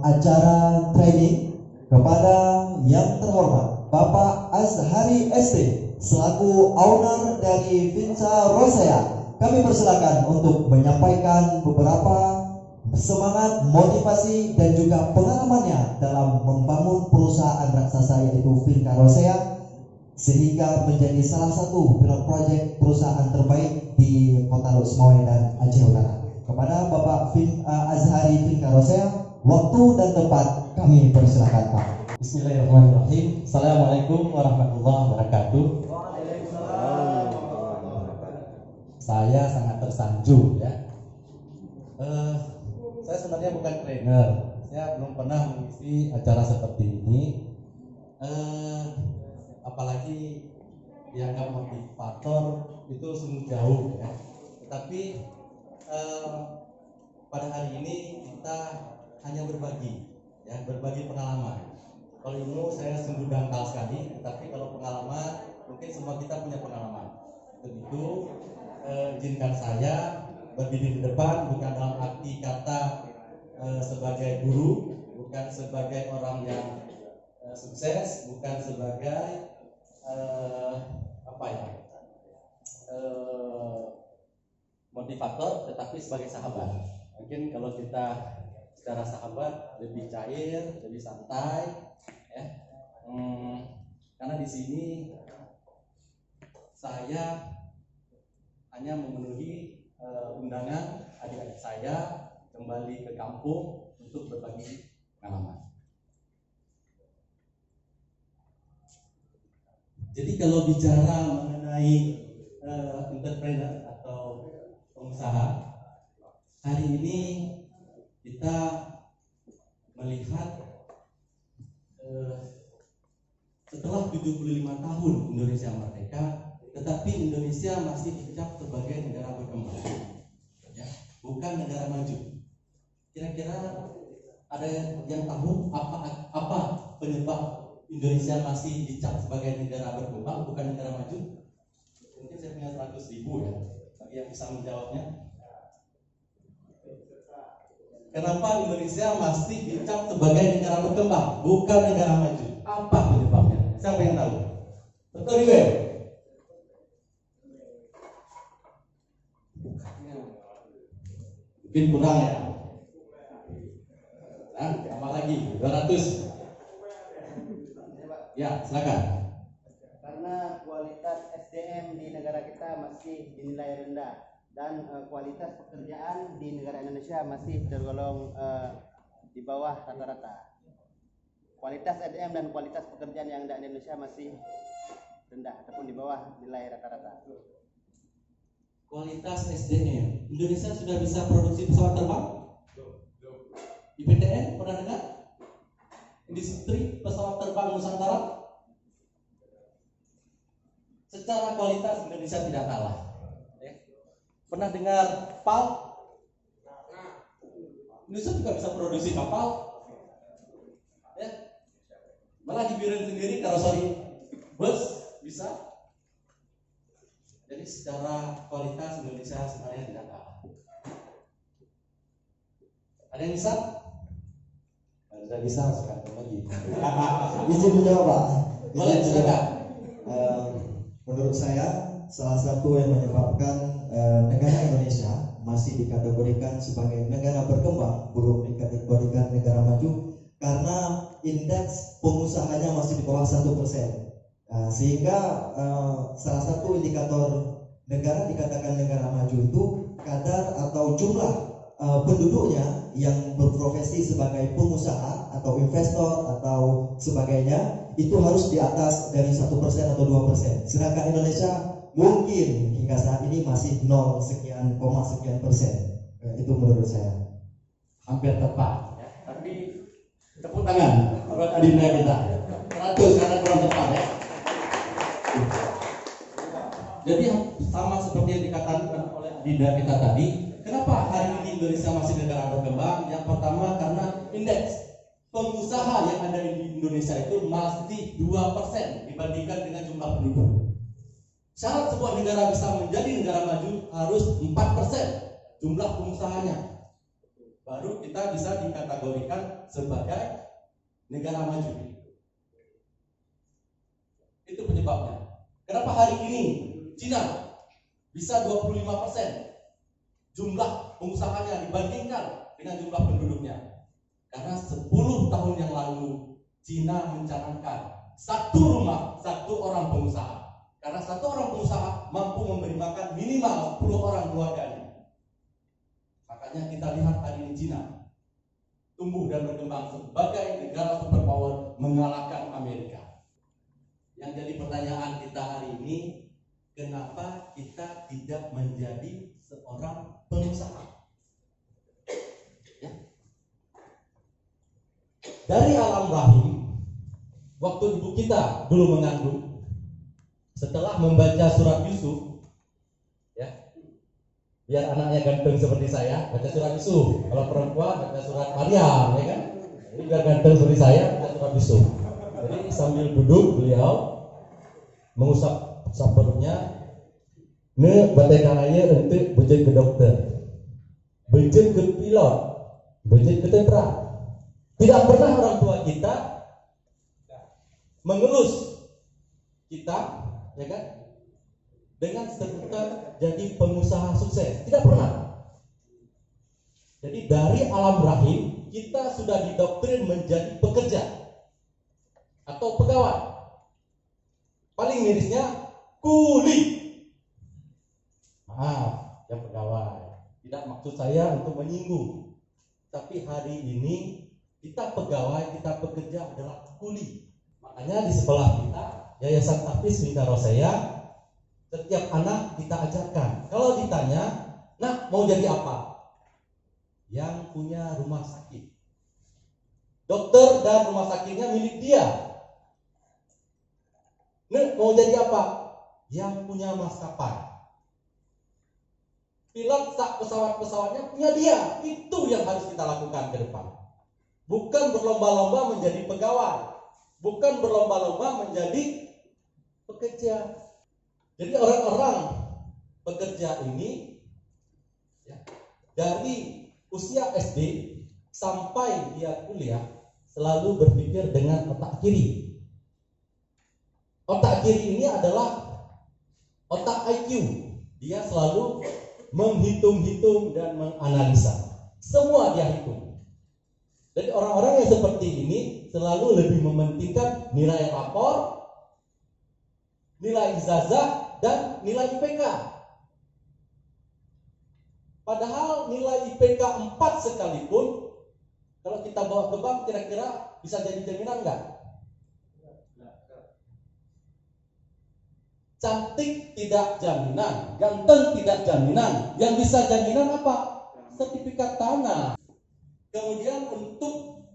acara training kepada yang terhormat Bapak Azhari ST selaku owner dari Vinca Rosea. Kami persilakan untuk menyampaikan beberapa semangat, motivasi dan juga pengalamannya dalam membangun perusahaan raksasa yaitu Vinca Rosea sehingga menjadi salah satu pilot project perusahaan terbaik di Kota Losmoe dan Aceh Utara. Kepada Bapak Azhari Vinca Rosea, waktu dan tempat kami persilakan Pak. Bismillahirrahmanirrahim. Assalamualaikum warahmatullahi wabarakatuh. Saya sangat tersanjung ya. Saya sebenarnya bukan trainer. Saya belum pernah mengisi acara seperti ini. Apalagi dianggap motivator itu sungguh jauh ya. Tetapi pada hari ini kita hanya berbagi ya, berbagi pengalaman. Kalau ilmu saya sungguh dangkal sekali, tetapi kalau pengalaman mungkin semua kita punya pengalaman. Untuk itu izinkan saya berdiri di depan bukan dalam arti kata sebagai guru, bukan sebagai orang yang sukses, bukan sebagai motivator, tetapi sebagai sahabat. Mungkin kalau kita secara sahabat lebih cair, lebih santai, ya. Karena di sini saya hanya memenuhi undangan adik-adik saya kembali ke kampung untuk berbagi pengalaman. Jadi kalau bicara mengenai entrepreneur atau pengusaha, hari ini kita melihat setelah 75 tahun Indonesia merdeka, tetapi Indonesia masih dicap sebagai negara berkembang, ya, bukan negara maju. Kira-kira ada yang tahu apa penyebab Indonesia masih dicap sebagai negara berkembang bukan negara maju? Mungkin saya punya 100.000 ya, bagi yang bisa menjawabnya. Kenapa Indonesia masih dicap sebagai negara berkembang bukan negara maju? Apa penyebabnya? Siapa yang tahu? Betul juga. Mungkin kurang ya. Nah, apa lagi? 200. Ya, silakan. Karena kualitas SDM di negara kita masih dinilai rendah dan kualitas pekerjaan di negara Indonesia masih tergolong di bawah rata-rata. Kualitas SDM dan kualitas pekerjaan yang ada di Indonesia masih rendah ataupun di bawah nilai rata-rata. Kualitas SDM, Indonesia sudah bisa produksi pesawat terbang? IPTN pernah dengar? Industri pesawat terbang Nusantara? Secara kualitas Indonesia tidak kalah. Pernah dengar PAL? Indonesia juga bisa produksi kapal. Ya. Malah dibirin sendiri karoseri bus bisa. Jadi secara kualitas Indonesia sebenarnya tidak kalah. Ada yang bisa? Tidak bisa, sekarang lagi. Izin menjawab Pak. Boleh, silakan. Menurut saya salah satu yang menyebabkan negara Indonesia masih dikategorikan sebagai negara berkembang, belum dikategorikan negara maju, karena indeks pengusahanya masih di bawah 1%. Sehingga salah satu indikator negara dikatakan negara maju itu kadar atau jumlah penduduknya yang berprofesi sebagai pengusaha atau investor atau sebagainya itu harus di atas dari 1% atau 2%. Sedangkan Indonesia mungkin hingga saat ini masih 0 sekian persen. Itu menurut saya. Hampir tepat. Ya. Tapi tepuk tangan buat adinda kita. 100 karena kurang tepat ya. Jadi sama seperti yang dikatakan oleh adinda kita tadi, kenapa hari ini Indonesia masih negara berkembang? Yang pertama karena indeks pengusaha yang ada di Indonesia itu masih 2% dibandingkan dengan jumlah penduduk. Syarat sebuah negara bisa menjadi negara maju harus 4% jumlah pengusahanya. baru kita bisa dikategorikan sebagai negara maju. Itu penyebabnya. Kenapa hari ini Cina bisa 25% jumlah pengusahanya dibandingkan dengan jumlah penduduknya? Karena 10 tahun yang lalu Cina mencanangkan satu rumah, satu orang pengusaha. Karena satu orang pengusaha mampu memberi makan minimal 10 orang keluarganya. Makanya kita lihat hari ini Cina tumbuh dan berkembang sebagai negara superpower mengalahkan Amerika. Yang jadi pertanyaan kita hari ini, kenapa kita tidak menjadi seorang pengusaha? Ya. Dari alam rahim, waktu ibu kita dulu mengandung, setelah membaca surat Yusuf, ya, biar anaknya ganteng seperti saya, baca surat Yusuf. Kalau perempuan baca surat Maryam, ya kan? Jadi biar ganteng seperti saya, baca surat Yusuf. Jadi sambil duduk beliau mengusap perutnya, ne batai karaya untuk bejen ke dokter, bejen ke pilot, bejen ke tentara. Tidak pernah orang tua kita mengelus kita, ya kan, dengan sebutan jadi pengusaha sukses. Tidak pernah. Jadi dari alam rahim kita sudah didoktrin menjadi pekerja atau pegawai. Paling mirisnya kuli. Maaf, yang pegawai. Tidak maksud saya untuk menyinggung. Tapi hari ini kita pegawai, kita pekerja adalah kuli. Makanya di sebelah kita Yayasan Hafiz Bintang Rosaya, setiap anak kita ajarkan. Kalau ditanya, nak mau jadi apa? Yang punya rumah sakit. Dokter dan rumah sakitnya milik dia. Nek mau jadi apa? Yang punya maskapai. Pilot pesawat-pesawatnya punya dia. Itu yang harus kita lakukan ke depan. Bukan berlomba-lomba menjadi pegawai. Bukan berlomba-lomba menjadi pekerja. Jadi orang-orang pekerja ini, ya, dari usia SD sampai dia kuliah selalu berpikir dengan otak kiri. Otak kiri ini adalah otak IQ. Dia selalu menghitung-hitung dan menganalisa. Semua dia hitung. Jadi orang-orang yang seperti ini selalu lebih mementingkan nilai rapor, nilai ijazah, dan nilai IPK. Padahal nilai IPK 4 sekalipun, kalau kita bawa ke bank kira-kira bisa jadi jaminan enggak? Cantik tidak jaminan, ganteng tidak jaminan. Yang bisa jaminan apa? Sertifikat tanah. Kemudian untuk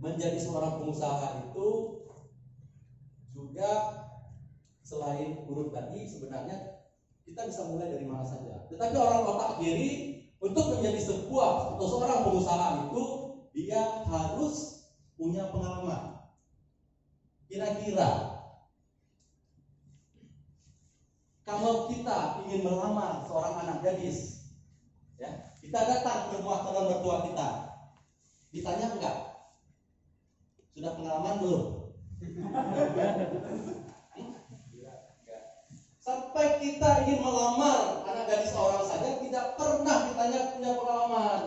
menjadi seorang pengusaha itu juga selain urut tadi, sebenarnya kita bisa mulai dari mana saja. Tetapi orang otak kiri untuk menjadi sebuah atau seorang pengusaha itu dia harus punya pengalaman. Kira-kira kalau kita ingin melamar seorang anak gadis, ya, kita datang ke rumah calon mertua kita, ditanya enggak? Sudah pengalaman belum? Sampai kita ingin melamar anak gadis orang saja tidak pernah ditanya punya pengalaman.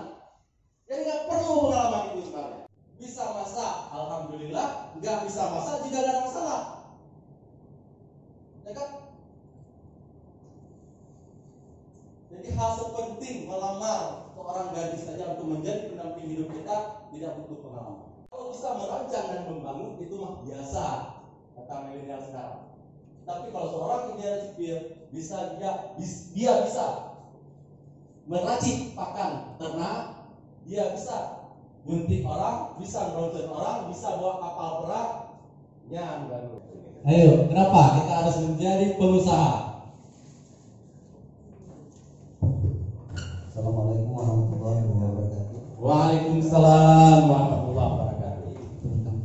Jadi nggak perlu pengalaman itu sebenarnya. Bisa masak, alhamdulillah. Nggak bisa masak juga nggak ada masalah. Ya kan? Jadi hal sepenting melamar seorang gadis saja untuk menjadi pendamping hidup kita tidak butuh pengalaman. Kalau bisa merancang dan membangun itu mah biasa, kata milenial sekarang. Tapi kalau seorang engineer sipil dia bisa meracik pakan ternak, dia bisa gunting orang, bisa ngeronsen orang, bisa bawa kapal perang, ya baru. Ayo, kenapa kita harus menjadi pengusaha? Assalamualaikum warahmatullahi wabarakatuh. Waalaikumsalam warahmatullahi wabarakatuh.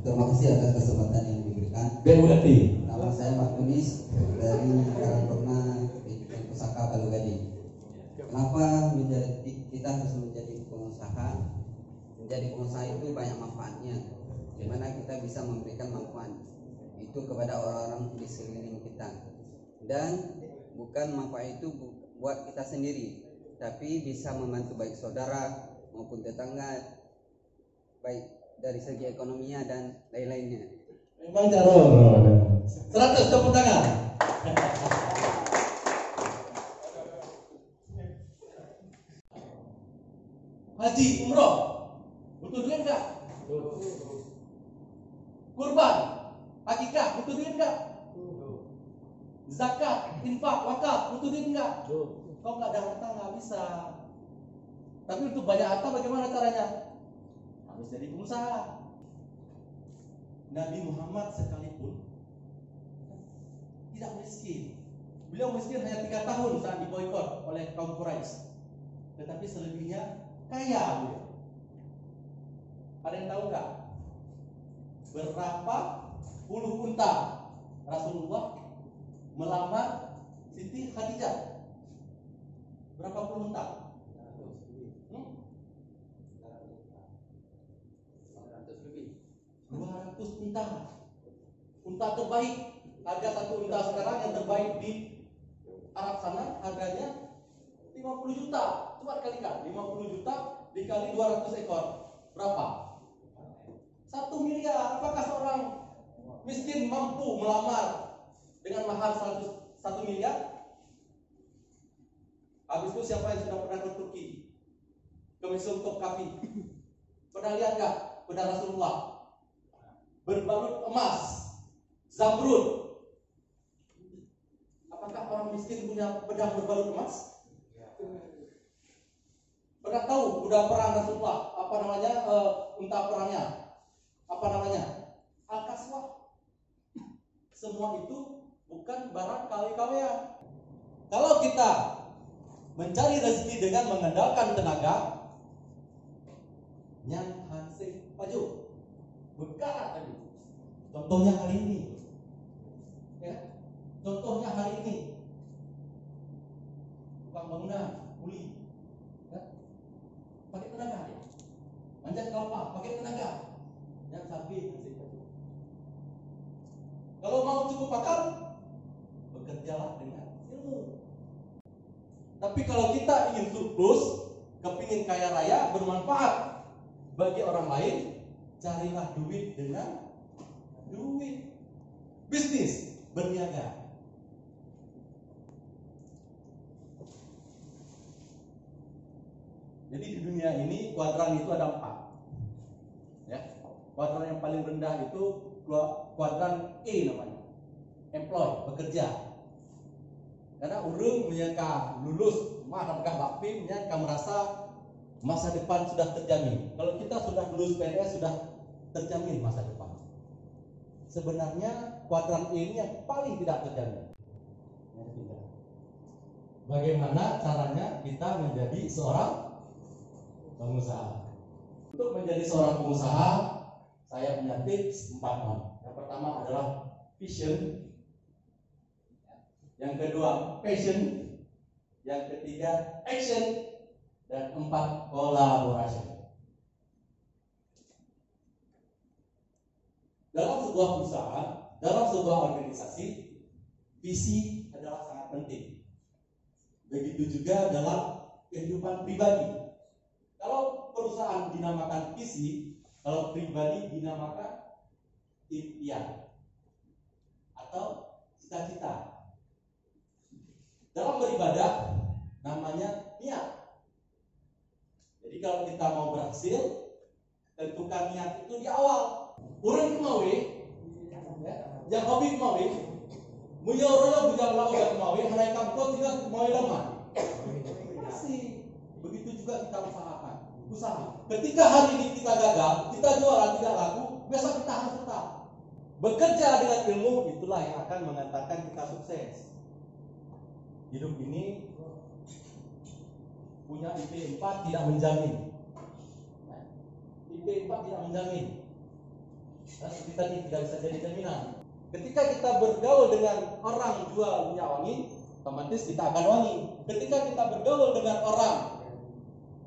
Terima kasih atas kesempatan yang diberikan. Berarti Nama saya Pak Tunis dari Karangtaruna Pusaka Kalugadi. Kenapa kita harus menjadi pengusaha? pengusaha. Menjadi pengusaha itu banyak manfaatnya, di mana kita bisa memberikan manfaat itu kepada orang-orang di sekeliling kita. Dan bukan manfaat itu buat kita sendiri, tapi bisa membantu baik saudara maupun tetangga, baik dari segi ekonominya dan lain-lainnya. Memang Jarod. 100 tepuk tangan. Haji, umroh, butuh duit nggak? Kurban, akikah, butuh duit nggak? Zakat, infak, wakaf, butuh duit nggak? Kalau nggak ada harta nggak bisa. Tapi untuk banyak harta bagaimana caranya? Harus jadi pengusaha. Nabi Muhammad sekalipun tidak miskin. Beliau miskin hanya 3 tahun saat diboikot oleh kaum Quraisy. Tetapi selebihnya kaya beliau. Ada yang tahu nggak berapa puluh unta Rasulullah melamar Siti Khadijah? Berapa puluh unta? 200 unta. Unta terbaik. Harga satu unta sekarang yang terbaik di Arab sana harganya 50 juta. Coba kalikan 50 juta dikali 200 ekor. Berapa? 1 miliar. Apakah seorang miskin mampu melamar dengan mahar 1 miliar? Habis itu siapa yang sudah pernah ke Turki? Ke Mesir Topkapi? Pernah lihat nggak pedang Rasulullah berbalut emas, zamrud? Apakah orang miskin punya pedang berbalut emas? Pernah tahu kuda perang Rasulullah apa namanya, unta perangnya apa namanya? Al-Kaswah. Semua itu bukan barang kawe-kawean. Kalau kita mencari rezeki dengan mengandalkan tenaga, yang hansip paju berkarat tadi. Contohnya hari ini, ya. Contohnya hari ini, tukang bangunan, kuli, ya. Pakai tenaga ya. Manjat kelapa, pakai tenaga. Yang sapi hansip paju. Kalau mau cukup akal, bekerjalah dengan ilmu. Tapi kalau kita ingin surplus, kepingin kaya raya, bermanfaat bagi orang lain, carilah duit dengan duit. Bisnis, berniaga. Jadi di dunia ini kuadran itu ada 4. Ya. Kuadran yang paling rendah itu kuadran E namanya. Employ, bekerja. Karena urung menyangka lulus apakah bakpim, kamu merasa masa depan sudah terjamin. Kalau kita sudah lulus PNS sudah terjamin masa depan. Sebenarnya kuadran E ini yang paling tidak terjamin. Bagaimana caranya kita menjadi seorang pengusaha? Untuk menjadi seorang pengusaha, saya punya tips 4 hal. Yang pertama adalah vision. Yang kedua, passion. Yang ketiga, action. Dan 4, kolaborasi. Dalam sebuah perusahaan, dalam sebuah organisasi, visi adalah sangat penting. Begitu juga dalam kehidupan pribadi. Kalau perusahaan dinamakan visi, kalau pribadi dinamakan impian atau cita-cita. Dalam beribadah namanya niat. Jadi kalau kita mau berhasil, tentukan niat itu di awal. Orang kemawe, yang hobi kemawe, munyoronya bujang lau yang kemawe, menaikkan kau tinggal kemawe lama. Masih begitu juga kita usaha. Ketika hari ini kita gagal, kita jualan tidak laku, besok kita harus tetap bekerja dengan ilmu. Itulah yang akan mengantarkan kita sukses. Hidup ini punya IP 4 tidak menjamin. IP 4 tidak menjamin. Nah, seperti tadi tidak bisa jadi jaminan. Ketika kita bergaul dengan orang jual minyak wangi, otomatis kita akan wangi. Ketika kita bergaul dengan orang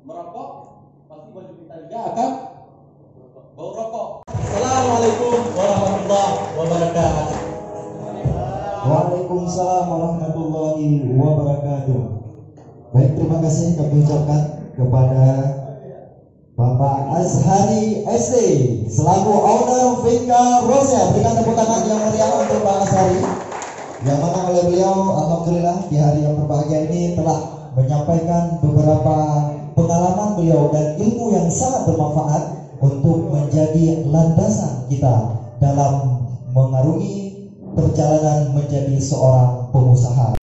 merokok, pasti baju kita juga akan bau rokok. Assalamualaikum warahmatullahi wabarakatuh. Waalaikumsalam warahmatullahi wabarakatuh. Baik, terima kasih kami ucapkan kepada Bapak Azhari SD selaku owner Finca Rosa. Berikan tepuk tangan yang meriah untuk Pak Azhari, yang mana oleh beliau alhamdulillah di hari yang berbahagia ini telah menyampaikan beberapa pengalaman beliau dan ilmu yang sangat bermanfaat untuk menjadi landasan kita dalam mengarungi perjalanan menjadi seorang pengusaha.